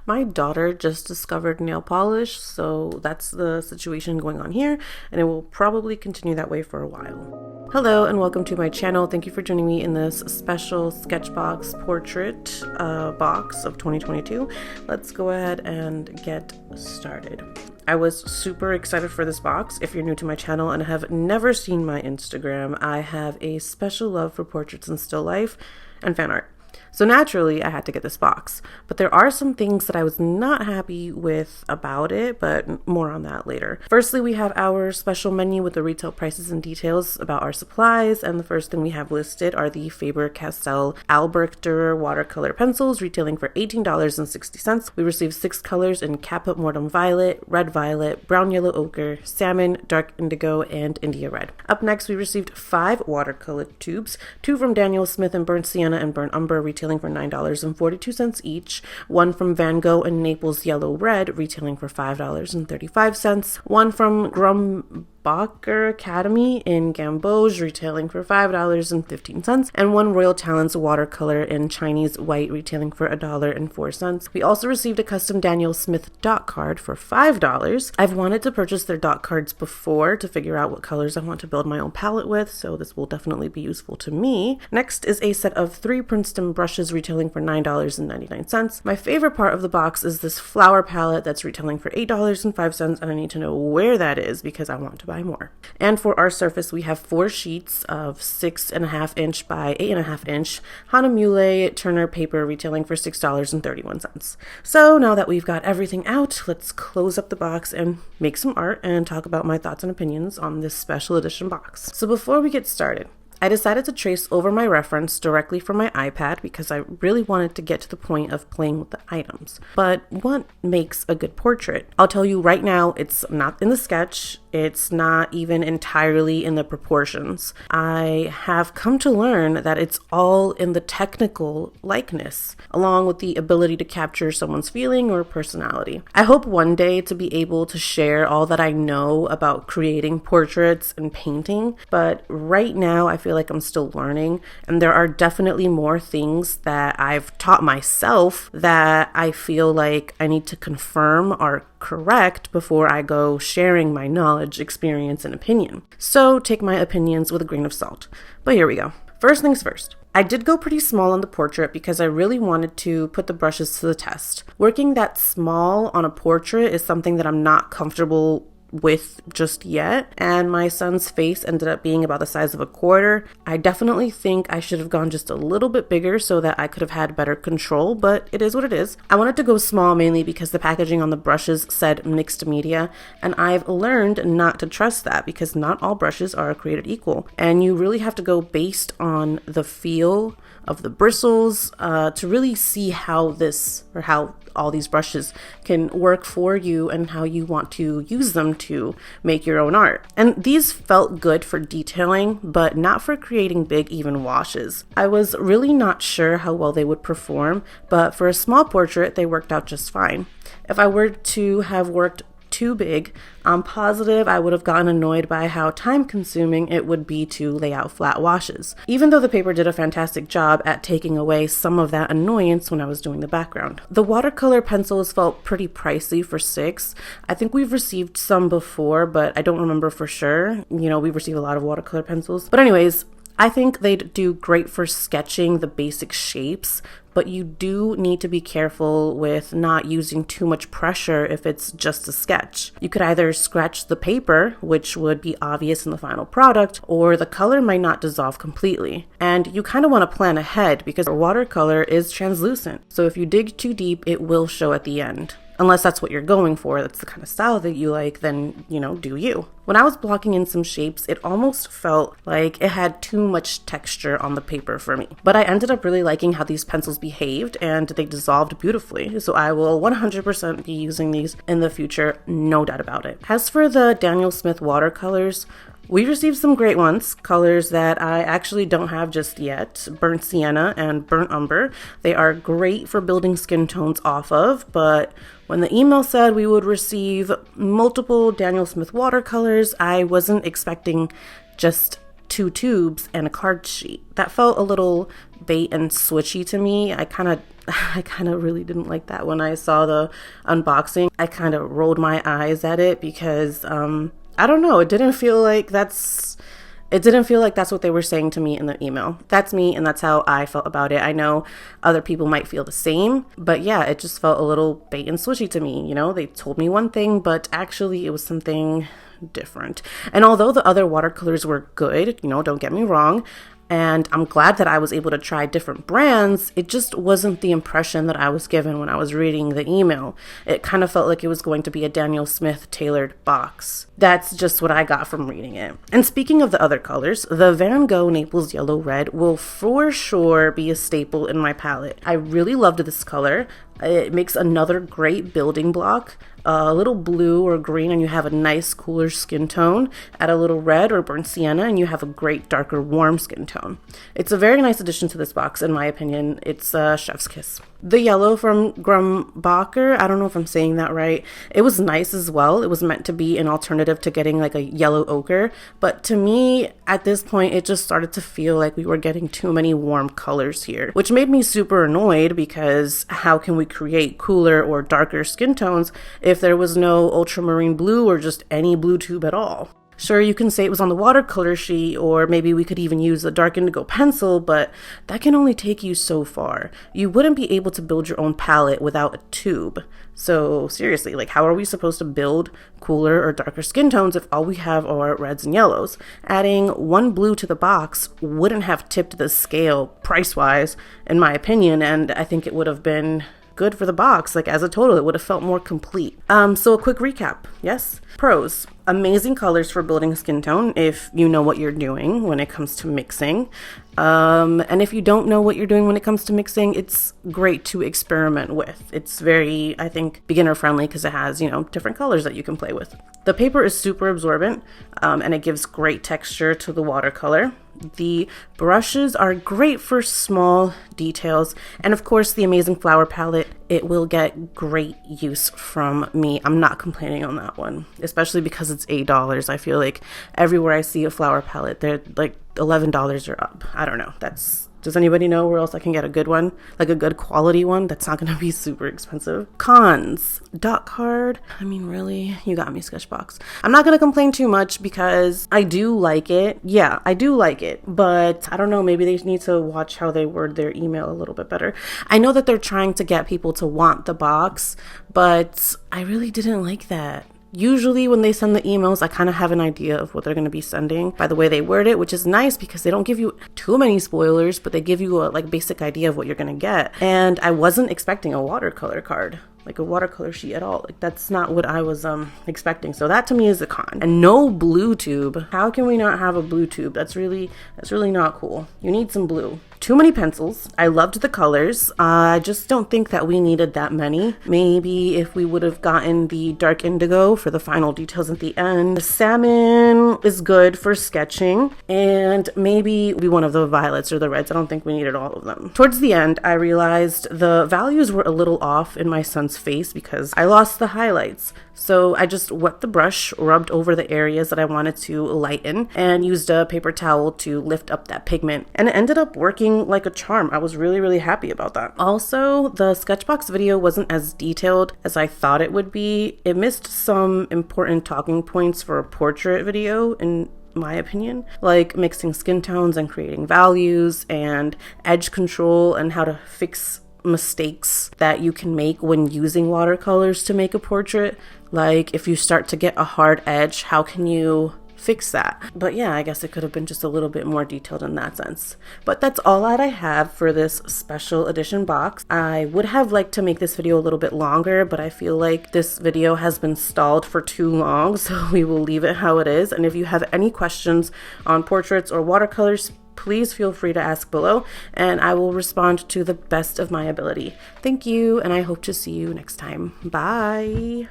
My daughter just discovered nail polish, so that's the situation going on here, and it will probably continue that way for a while. Hello and welcome to my channel. Thank you for joining me in this special Sketchbox portrait box of 2022. Let's go ahead and get started. I was super excited for this box. If you're new to my channel and have never seen my Instagram, I have a special love for portraits and still life and fan art. So naturally, I had to get this box, but there are some things that I was not happy with about it, but more on that later. Firstly, we have our special menu with the retail prices and details about our supplies, and the first thing we have listed are the Faber-Castell Albrecht Dürer watercolor pencils, retailing for $18.60. We received 6 colors in Caput Mortem Violet, Red Violet, Brown Yellow Ochre, Salmon, Dark Indigo, and India Red. Up next, we received 5 watercolor tubes, 2 from Daniel Smith in Burnt Sienna and Burnt Umber, retailing for $9.42 each, 1 from Van Gogh and Naples Yellow Red, retailing for $5.35, 1 from Grumbacher Academy in Gamboge, retailing for $5.15, and 1 Royal Talents watercolor in Chinese White, retailing for $1.04. We also received a custom Daniel Smith dot card for $5. I've wanted to purchase their dot cards before to figure out what colors I want to build my own palette with, so this will definitely be useful to me. Next is a set of 3 Princeton Brushes, retailing for $9.99. My favorite part of the box is this flower palette that's retailing for $8.05, and I need to know where that is because I want to buy more. And for our surface, we have 4 sheets of 6.5 inch by 8.5 inch Hahnemühle Turner paper, retailing for $6.31. So now that we've got everything out, let's close up the box and make some art and talk about my thoughts and opinions on this special edition box. So before we get started, I decided to trace over my reference directly from my iPad because I really wanted to get to the point of playing with the items. But what makes a good portrait? I'll tell you right now, it's not in the sketch. It's not even entirely in the proportions. I have come to learn that it's all in the technical likeness, along with the ability to capture someone's feeling or personality. I hope one day to be able to share all that I know about creating portraits and painting, but right now I feel like I'm still learning, and there are definitely more things that I've taught myself that I feel like I need to confirm are correct before I go sharing my knowledge, experience, and opinion. So take my opinions with a grain of salt. But here we go. First things first. I did go pretty small on the portrait because I really wanted to put the brushes to the test. Working that small on a portrait is something that I'm not comfortable with just yet, and my son's face ended up being about the size of a quarter. I definitely think I should have gone just a little bit bigger so that I could have had better control, but it is what it is. I wanted to go small mainly because the packaging on the brushes said mixed media, and I've learned not to trust that because not all brushes are created equal, and you really have to go based on the feel of the bristles to really see how all these brushes can work for you and how you want to use them to make your own art. And these felt good for detailing, but not for creating big even washes. I was really not sure how well they would perform, but for a small portrait, they worked out just fine. If I were to have worked too big, I'm positive I would have gotten annoyed by how time-consuming it would be to lay out flat washes, even though the paper did a fantastic job at taking away some of that annoyance when I was doing the background. The watercolor pencils felt pretty pricey for 6. I think we've received some before, but I don't remember for sure. You know, we receive a lot of watercolor pencils. But anyways, I think they'd do great for sketching the basic shapes, but you do need to be careful with not using too much pressure if it's just a sketch. You could either scratch the paper, which would be obvious in the final product, or the color might not dissolve completely. And you kind of want to plan ahead because watercolor is translucent. So if you dig too deep, it will show at the end. Unless that's what you're going for, that's the kind of style that you like, then, do you. When I was blocking in some shapes, it almost felt like it had too much texture on the paper for me. But I ended up really liking how these pencils behaved, and they dissolved beautifully. So I will 100% be using these in the future, no doubt about it. As for the Daniel Smith watercolors, we received some great ones, colors that I actually don't have just yet, Burnt Sienna and Burnt Umber. They are great for building skin tones off of, but when the email said we would receive multiple Daniel Smith watercolors, I wasn't expecting just 2 tubes and a card sheet. That felt a little bait and switchy to me. I kind of really didn't like that when I saw the unboxing. I kind of rolled my eyes at it because I don't know, it didn't feel like that's what they were saying to me in the email. That's me, and that's how I felt about it. I know other people might feel the same, but yeah, it just felt a little bait and switchy to me. You know, they told me one thing, but actually it was something different. And although the other watercolors were good, you know, don't get me wrong, and I'm glad that I was able to try different brands, it just wasn't the impression that I was given when I was reading the email. It kind of felt like it was going to be a Daniel Smith tailored box. That's just what I got from reading it. And speaking of the other colors, the Van Gogh Naples Yellow Red will for sure be a staple in my palette. I really loved this color. It makes another great building block. A little blue or green and you have a nice cooler skin tone. Add a little red or burnt sienna and you have a great darker warm skin tone. It's a very nice addition to this box in my opinion. It's a chef's kiss. The yellow from Grumbacher, I don't know if I'm saying that right. It was nice as well. It was meant to be an alternative to getting like a yellow ochre. But to me, at this point, it just started to feel like we were getting too many warm colors here, which made me super annoyed because how can we create cooler or darker skin tones if there was no ultramarine blue or just any blue tube at all? Sure, you can say it was on the watercolor sheet, or maybe we could even use a dark indigo pencil, but that can only take you so far. You wouldn't be able to build your own palette without a tube. So seriously, like how are we supposed to build cooler or darker skin tones if all we have are reds and yellows? Adding one blue to the box wouldn't have tipped the scale price-wise, in my opinion, and I think it would have been good for the box. Like as a total, it would have felt more complete. So a quick recap. Yes. Pros. Amazing colors for building a skin tone if you know what you're doing when it comes to mixing. And if you don't know what you're doing when it comes to mixing, it's great to experiment with. It's very, I think, beginner friendly because it has, you know, different colors that you can play with. The paper is super absorbent and it gives great texture to the watercolor. The brushes are great for small details. And of course, the amazing flower palette, it will get great use from me. I'm not complaining on that one, especially because it's $8. I feel like everywhere I see a flower palette, they're like $11 or up. I don't know. Does anybody know where else I can get a good one? Like a good quality one that's not going to be super expensive. Cons. Dot card. I mean, really? You got me, Sketchbox. I'm not going to complain too much because I do like it. Yeah, I do like it. But I don't know, maybe they need to watch how they word their email a little bit better. I know that they're trying to get people to want the box, but I really didn't like that. Usually when they send the emails, I kind of have an idea of what they're going to be sending by the way they word it, which is nice because they don't give you too many spoilers, but they give you a like basic idea of what you're going to get. And I wasn't expecting a watercolor card, like a watercolor sheet at all. Like that's not what I was expecting. So that to me is a con. And no blue tube. How can we not have a blue tube? That's really not cool. You need some blue. Too many pencils. I loved the colors. I just don't think that we needed that many. Maybe if we would have gotten the dark indigo for the final details at the end. The salmon is good for sketching, and maybe one of the violets or the reds. I don't think we needed all of them. Towards the end, I realized the values were a little off in my son's face because I lost the highlights. So I just wet the brush, rubbed over the areas that I wanted to lighten, and used a paper towel to lift up that pigment. And it ended up working like a charm. I was really happy about that. Also, the Sketchbox video wasn't as detailed as I thought it would be. It missed some important talking points for a portrait video, in my opinion, like mixing skin tones and creating values and edge control and how to fix mistakes that you can make when using watercolors to make a portrait. Like if you start to get a hard edge, how can you fix that? But yeah, I guess it could have been just a little bit more detailed in that sense. But that's all that I have for this special edition box. I would have liked to make this video a little bit longer, but I feel like this video has been stalled for too long, so we will leave it how it is. And if you have any questions on portraits or watercolors, please feel free to ask below and I will respond to the best of my ability. Thank you, and I hope to see you next time. Bye.